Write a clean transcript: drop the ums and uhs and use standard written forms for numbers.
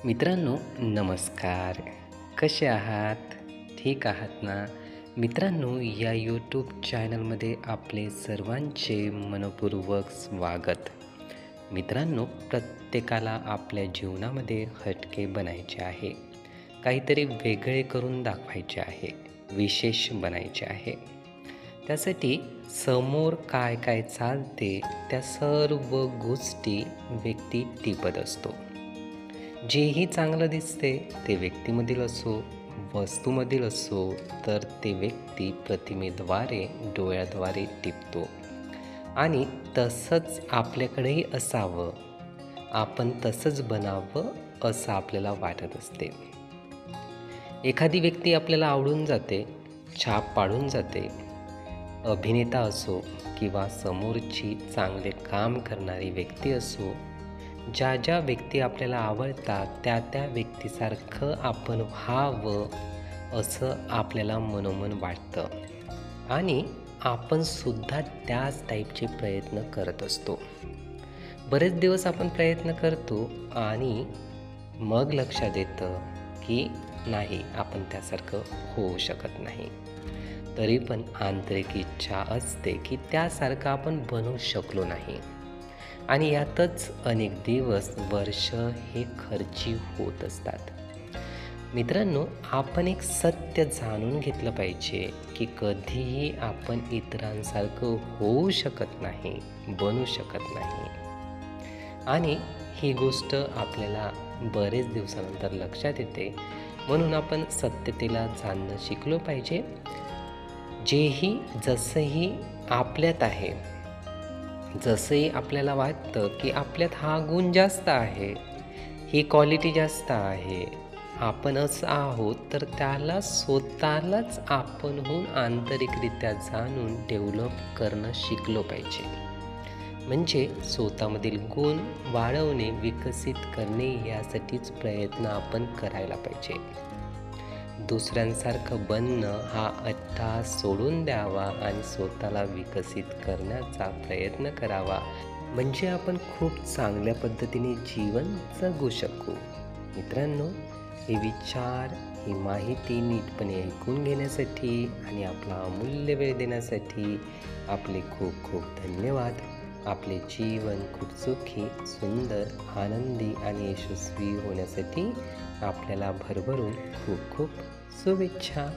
मित्रांनो, नमस्कार. कसे आहात? ठीक आहात ना? मित्रांनो, या यूट्यूब चॅनलमध्ये आपले सर्वांचे मनःपूर्वक स्वागत. मित्रांनो, प्रत्येकाला आपल्या जीवनामध्ये हटके बनायचे आहे. काहीतरी वेगळे करून दाखवायचे आहे. विशेष बनायचे आहे. त्यासाठी समोर काय काय चालते त्या सर्व गोष्टी व्यक्ती टिपत असतो. जेही चांगलं दिसते ते व्यक्तीमधील असो, वस्तूमधील असो, तर ते व्यक्ती प्रतिमेद्वारे, डोळ्याद्वारे टिपतो आणि तसंच आपल्याकडेही असावं, आपण तसंच बनावं असं आपल्याला वाटत असते. एखादी व्यक्ती आपल्याला आवडून जाते, छाप पाडून जाते. अभिनेता असो किंवा समोरची चांगले काम करणारी व्यक्ती असो, ज्या ज्या व्यक्ती आपल्याला आवडतात त्या व्यक्तीसारखं आपण व्हावं असं आपल्याला मनोमन वाटतं आणि आपण सुद्धा त्याच टाईपचे प्रयत्न करत असतो. बरेच दिवस आपण प्रयत्न करतो आणि मग लक्षात येतं की नाही, आपण त्यासारखं होऊ शकत नाही. तरी पण आंतरिक इच्छा असते की त्यासारखं आपण बनवू शकलो नाही आणि यातच अनेक दिवस, वर्ष हे खर्ची होत असतात. मित्रांनो, आपण एक सत्य जाणून घेतलं पाहिजे की कधीही आपण इतरांसारखं होऊ शकत नाही, बनू शकत नाही आणि ही गोष्ट आपल्याला बरेच दिवसानंतर लक्षात येते. म्हणून आपण सत्यतेला जाणणं शिकलो पाहिजे. जेही जसंही आपल्यात आहे, जसंही आपल्याला वाटतं की आपल्यात हा गुण जास्त आहे, ही क्वालिटी जास्त आहे, आपण असं आहोत, तर त्याला स्वतःलाच आपणहून आंतरिकरित्या जाणून डेव्हलप करणं शिकलो पाहिजे. म्हणजे स्वतःमधील गुण वाढवणे, विकसित करणे यासाठीच प्रयत्न आपण करायला पाहिजे. दुसऱ्यांसारखं बनणं हा अट्टाहास सोडून द्यावा आणि स्वतःला विकसित करण्याचा प्रयत्न करावा. म्हणजे आपण खूप चांगल्या पद्धतीने जीवन जगू शकू. मित्रांनो, हे विचार, ही माहिती नीटपणे ऐकून घेण्यासाठी आणि आपला अमूल्य वेळ देण्यासाठी आपले खूप खूप धन्यवाद. आपले जीवन खूप सुखी, सुंदर, आनंदी आणि यशस्वी होण्यासाठी आपल्याला भरभरून खूप खूप शुभेच्छा.